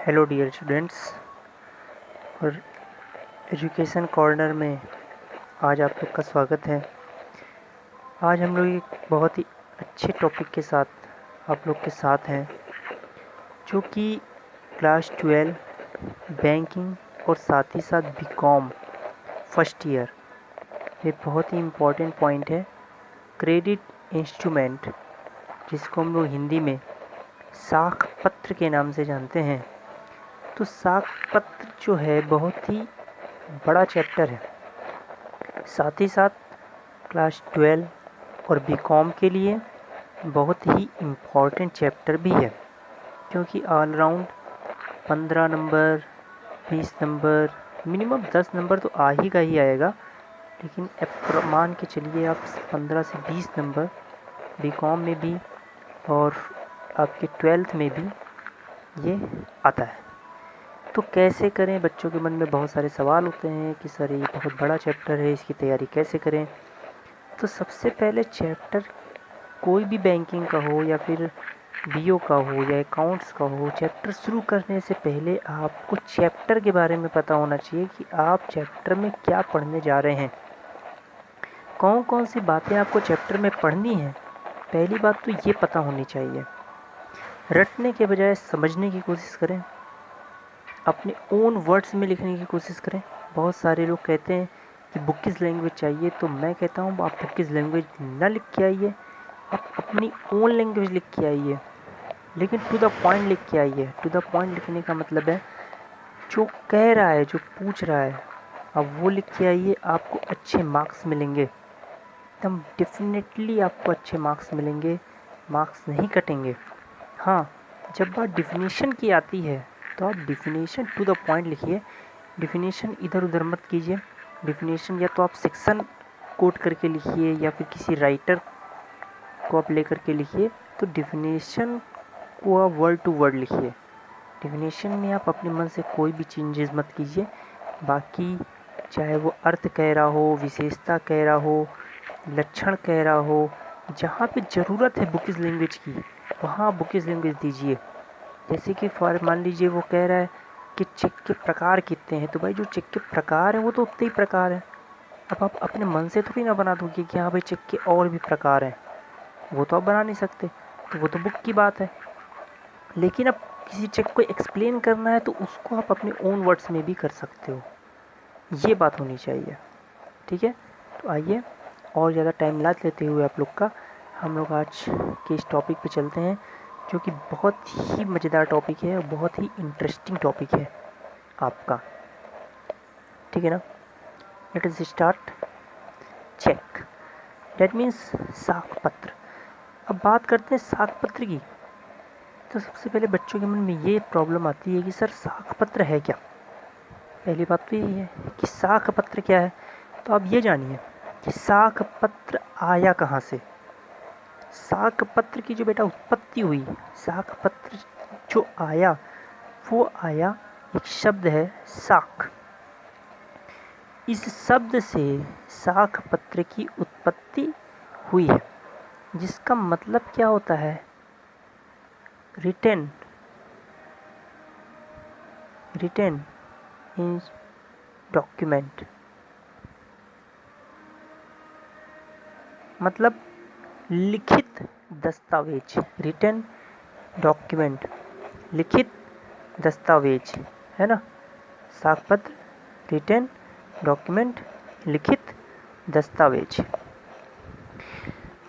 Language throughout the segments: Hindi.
Hello dear students. और एजुकेशन कॉर्नर में आज आप लोग का स्वागत है। आज हम लोग एक बहुत ही अच्छे टॉपिक के साथ आप लोग के साथ हैं, जो कि क्लास 12 बैंकिंग और साथ ही साथ बीकॉम फर्स्ट ईयर। ये बहुत ही इम्पोर्टेंट पॉइंट है, क्रेडिट इंस्ट्रूमेंट, जिसको हम लोग हिंदी में साख पत्र के नाम से जानते हैं। तो साख पत्र जो है बहुत ही बड़ा चैप्टर है, साथ ही साथ क्लास 12 और बीकॉम के लिए बहुत ही इम्पॉर्टेंट चैप्टर भी है, क्योंकि all round 15 number 20 number minimum 10 number तो आ ही आएगा, लेकिन मान के चलिए आप 15 से 20 नंबर बीकॉम में भी और आपके 12th में भी ये आता है। तो कैसे करें? बच्चों के मन में बहुत सारे सवाल होते हैं कि सर ये बहुत बड़ा चैप्टर है, इसकी तैयारी कैसे करें? तो सबसे पहले चैप्टर कोई भी बैंकिंग का हो या फिर बीओ का हो या अकाउंट्स का हो, चैप्टर शुरू करने से पहले आपको चैप्टर के बारे में पता होना चाहिए कि आप चैप्टर में क्या पढ़ने जा रहे हैं, कौन कौन सी बातें आपको चैप्टर में पढ़नी है। पहली बात तो ये पता होनी चाहिए। रटने के बजाय समझने की कोशिश करें, अपने ओन वर्ड्स में लिखने की कोशिश करें। बहुत सारे लोग कहते हैं कि बुकिश लैंग्वेज चाहिए, तो मैं कहता हूँ आप बुकिश लैंग्वेज ना लिख के आइए, आप अपनी ओन लैंग्वेज लिख के आइए, लेकिन टू द पॉइंट लिख के आइए। टू द पॉइंट लिखने का मतलब है जो कह रहा है, जो पूछ रहा है, अब वो लिख के आइए, आपको अच्छे मार्क्स मिलेंगे। एकदम डेफिनेटली आपको अच्छे मार्क्स मिलेंगे, मार्क्स नहीं कटेंगे। हाँ, जब बात डिफिनीशन की आती है तो आप डिफिनीशन टू द पॉइंट लिखिए, डिफिनीशन इधर उधर मत कीजिए। डिफिनीशन या तो आप सेक्शन कोट करके लिखिए या फिर किसी राइटर को आप लेकर के लिखिए। तो डिफिनीशन को आप वर्ड टू वर्ड लिखिए। डिफिनीशन में आप अपने मन से कोई भी चेंजेस मत कीजिए। बाकी चाहे वो अर्थ कह रहा हो, विशेषता कह रहा हो, लक्षण कह रहा हो, जहाँ पे ज़रूरत है बुकिश लैंग्वेज की वहाँ आप बुकिश लैंग्वेज दीजिए। जैसे कि फॉर मान लीजिए वो कह रहा है कि चेक के प्रकार कितने हैं, तो भाई जो चेक के प्रकार हैं वो तो उतने ही प्रकार हैं। अब आप अपने मन से थोड़ी ना बना दोगे कि हाँ भाई चेक के और भी प्रकार हैं, वो तो आप बना नहीं सकते, तो वो तो बुक की बात है। लेकिन अब किसी चेक को एक्सप्लेन करना है तो उसको आप अपने ओन वर्ड्स में भी कर सकते हो, ये बात होनी चाहिए। ठीक है, तो आइए और ज़्यादा टाइम ना लेते हुए आप लोग का, हम लोग आज के इस टॉपिक पे चलते हैं, जो कि बहुत ही मज़ेदार टॉपिक है और बहुत ही इंटरेस्टिंग टॉपिक है आपका। ठीक है ना? Let us start. Check, that means साख पत्र। अब बात करते हैं साख पत्र की। तो सबसे पहले बच्चों के मन में ये प्रॉब्लम आती है कि सर साख पत्र है क्या? पहली बात तो यही है कि साख पत्र क्या है। तो आप ये जानिए कि साख पत्र आया कहाँ से। साख पत्र की जो बेटा उत्पत्ति हुई, साख पत्र जो आया वो आया, एक शब्द है साख। इस शब्द से साख पत्र की उत्पत्ति हुई है, जिसका मतलब क्या होता है? रिटन इन डॉक्यूमेंट, मतलब लिखित दस्तावेज। रिटन डॉक्यूमेंट, लिखित दस्तावेज, है ना? साख पत्र, रिटन डॉक्यूमेंट, लिखित दस्तावेज।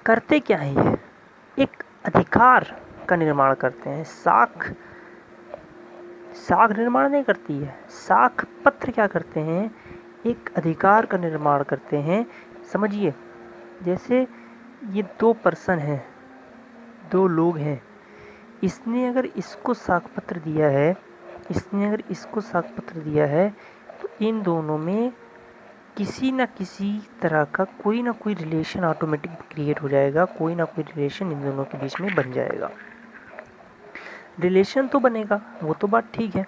करते क्या है ये? एक अधिकार का निर्माण करते हैं। साख निर्माण नहीं करती है, साख पत्र क्या करते हैं? एक अधिकार का निर्माण करते हैं। समझिए, जैसे ये दो पर्सन हैं, दो लोग हैं, इसने अगर इसको साख पत्र दिया है, इसने अगर इसको साख पत्र दिया है, तो इन दोनों में किसी न किसी तरह का कोई ना कोई रिलेशन ऑटोमेटिक क्रिएट हो जाएगा, कोई ना कोई रिलेशन इन दोनों के बीच में बन जाएगा। रिलेशन तो बनेगा, वो तो बात ठीक है,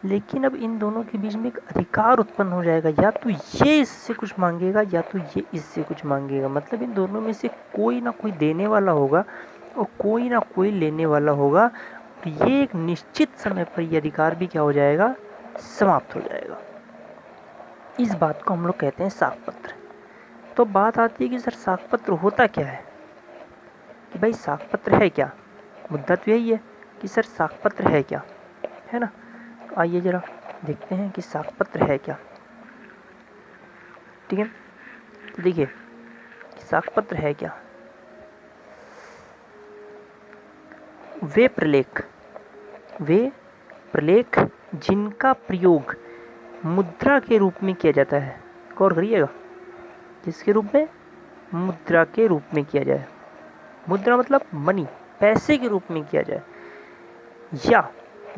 लेकिन अब इन दोनों के बीच में एक अधिकार उत्पन्न हो जाएगा। या तो ये इससे कुछ मांगेगा या तो ये इससे कुछ मांगेगा। मतलब इन दोनों में से कोई ना कोई देने वाला होगा और कोई ना कोई लेने वाला होगा, तो ये एक निश्चित समय पर ये अधिकार भी क्या हो जाएगा, समाप्त हो जाएगा। इस बात को हम लोग कहते हैं साक्ष्यपत्र। तो बात आती है कि सर साक्ष्यपत्र होता क्या है, कि भाई साक्ष्यपत्र है क्या। मुद्दा तो यही है कि सर साक्ष्यपत्र है क्या, है ना। तो आइए जरा देखते हैं कि साक्ष्यपत्र है क्या। ठीक है, तो देखिए साक्ष्यपत्र है क्या। वे प्रलेख जिनका प्रयोग मुद्रा के रूप में किया जाता है, गौर करिएगा, जिसके रूप में, मुद्रा के रूप में किया जाए। मुद्रा मतलब मनी, पैसे के रूप में किया जाए, या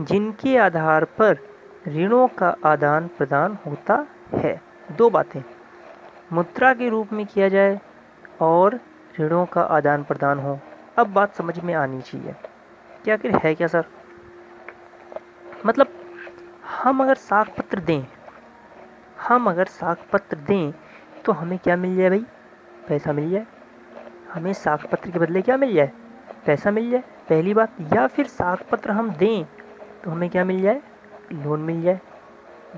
जिनके आधार पर ऋणों का आदान प्रदान होता है। दो बातें, मुद्रा के रूप में किया जाए और ऋणों का आदान प्रदान हो। अब बात समझ में आनी चाहिए कि आखिर है क्या सर। मतलब हम अगर साक्ष्यपत्र दें तो हमें क्या मिल जाए भाई, पैसा मिल जाए। हमें साक्ष्यपत्र के बदले क्या मिल जाए, पैसा मिल जाए, पहली बात। या फिर साक्ष्यपत्र हम दें तो हमें क्या मिल जाए, लोन मिल जाए।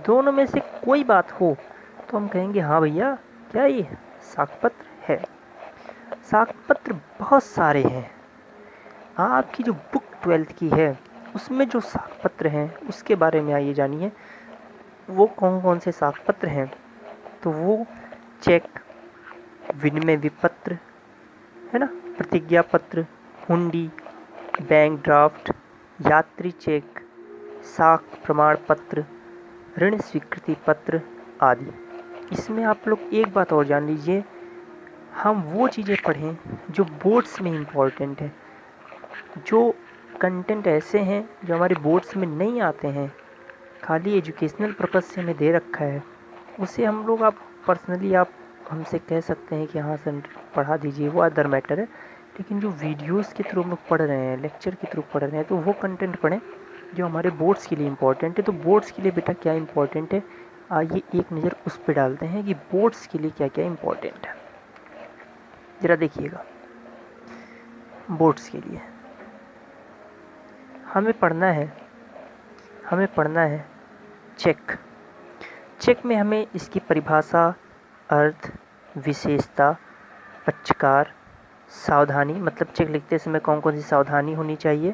दोनों में से कोई बात हो तो हम कहेंगे हाँ भैया क्या ये साक्ष्यपत्र है। साक्ष्यपत्र बहुत सारे हैं। आपकी जो बुक 12th की है उसमें जो साक्ष्यपत्र हैं उसके बारे में आइए जानिए, वो कौन कौन से साक्ष्यपत्र हैं। तो वो चेक, विनिमय विपत्र, है ना, प्रतिज्ञा पत्र, हुंडी, बैंक ड्राफ्ट, यात्री चेक, साख प्रमाण पत्र, ऋण स्वीकृति पत्र आदि। इसमें आप लोग एक बात और जान लीजिए, हम वो चीज़ें पढ़ें जो बोर्ड्स में इम्पॉर्टेंट है। जो कंटेंट ऐसे हैं जो हमारे बोर्ड्स में नहीं आते हैं, खाली एजुकेशनल पर्पज़ से हमें दे रखा है, उसे हम लोग, आप पर्सनली आप हमसे कह सकते हैं कि हाँ सर पढ़ा दीजिए, वो अदर मैटर है। लेकिन जो वीडियोस के थ्रू हम लोग पढ़ रहे हैं, लेक्चर के थ्रू पढ़ रहे हैं, तो वो कंटेंट पढ़ें जो हमारे बोर्ड्स के लिए इम्पोर्टेंट है। तो बोर्ड्स के लिए बेटा क्या इम्पोर्टेंट है, आइए एक नज़र उस पर डालते हैं कि बोर्ड्स के लिए क्या क्या इम्पोर्टेंट है। ज़रा देखिएगा, बोर्ड्स के लिए हमें पढ़ना है चेक। चेक में हमें इसकी परिभाषा, अर्थ, विशेषता, पक्षकार, सावधानी, मतलब चेक लिखते समय कौन कौन सी सावधानी होनी चाहिए,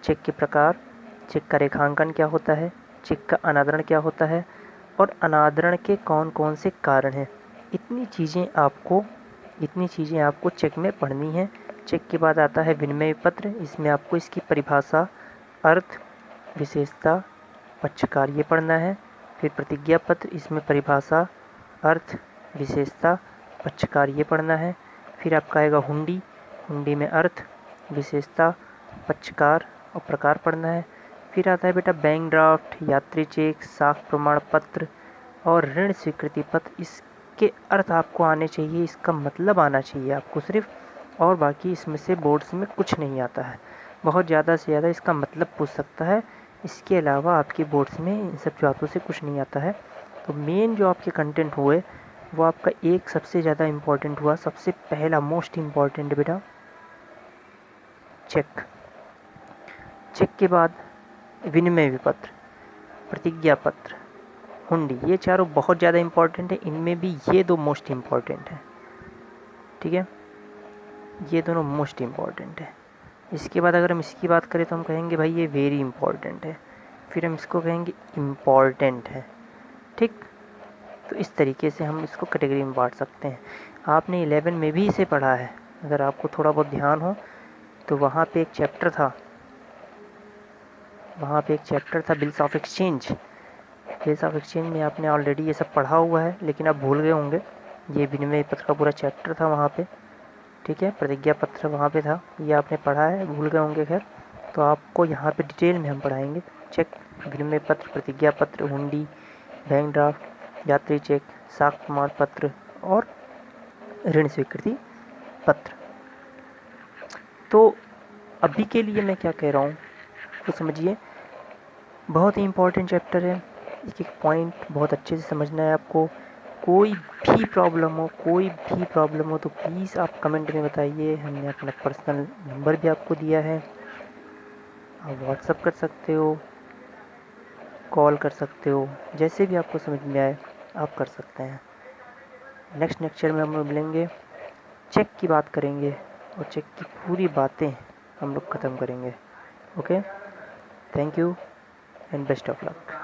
चेक के प्रकार, चेक का रेखांकन क्या होता है, चेक का अनादरण क्या होता है, और अनादरण के कौन कौन से कारण हैं। इतनी चीज़ें आपको चेक में पढ़नी है। चेक के बाद आता है विनिमय पत्र। इसमें आपको इसकी परिभाषा, अर्थ, विशेषता, पक्षकार ये पढ़ना है। फिर प्रतिज्ञा पत्र, इसमें परिभाषा, अर्थ, विशेषता, पक्षकार ये पढ़ना है। फिर आपका आएगा हुंडी, हुंडी में अर्थ, विशेषता, पक्षकार और प्रकार पढ़ना है। फिर आता है बेटा बैंक ड्राफ्ट, यात्री चेक, साख प्रमाण पत्र और ऋण स्वीकृति पत्र। इसके अर्थ आपको आने चाहिए, इसका मतलब आना चाहिए आपको सिर्फ, और बाकी इसमें से बोर्ड्स में कुछ नहीं आता है। बहुत ज़्यादा से ज़्यादा इसका मतलब पूछ सकता है, इसके अलावा आपके बोर्ड्स में इन सब बातों से कुछ नहीं आता है। तो मेन जो आपके कंटेंट हुए वो आपका एक सबसे ज़्यादा इम्पोर्टेंट हुआ, सबसे पहला मोस्ट इम्पॉर्टेंट बेटा चेक। चेक के बाद विनिमय विपत्र, प्रतिज्ञा पत्र, हुंडी, ये चारों बहुत ज़्यादा इम्पॉर्टेंट है। इनमें भी ये दो मोस्ट इम्पॉर्टेंट है, ठीक है, ये दोनों मोस्ट इम्पॉर्टेंट है। इसके बाद अगर हम इसकी बात करें तो हम कहेंगे भाई ये वेरी इम्पॉर्टेंट है, फिर हम इसको कहेंगे इम्पॉर्टेंट है, ठीक। तो इस तरीके से हम इसको कैटेगरी में बांट सकते हैं। आपने 11 में भी इसे पढ़ा है, अगर आपको थोड़ा बहुत ध्यान हो तो वहाँ पे एक चैप्टर था bills of exchange. Bills of exchange में आपने ऑलरेडी ये सब पढ़ा हुआ है, लेकिन आप भूल गए होंगे। ये विनिमय पत्र का पूरा चैप्टर था वहाँ पे, ठीक है। प्रतिज्ञा पत्र वहाँ पे था, ये आपने पढ़ा है, भूल गए होंगे। खैर, तो आपको यहाँ पे डिटेल में हम पढ़ाएंगे। चेक, विनिमय पत्र, प्रतिज्ञा पत्र, हुंडी, बैंक ड्राफ्ट, यात्री चेक, साख प्रमाण पत्र और ऋण स्वीकृति पत्र। तो अभी के लिए मैं क्या कह रहा हूँ तो समझिए, बहुत ही इम्पोर्टेंट चैप्टर है, एक एक पॉइंट बहुत अच्छे से समझना है आपको। कोई भी प्रॉब्लम हो तो प्लीज़ आप कमेंट में बताइए। हमने अपना पर्सनल नंबर भी आपको दिया है, आप व्हाट्सअप कर सकते हो, कॉल कर सकते हो, जैसे भी आपको समझ में आए आप कर सकते हैं। नेक्स्ट लेक्चर में हम लोग मिलेंगे, चेक की बात करेंगे और चेक की पूरी बातें हम लोग ख़त्म करेंगे। Okay, thank you and best of luck.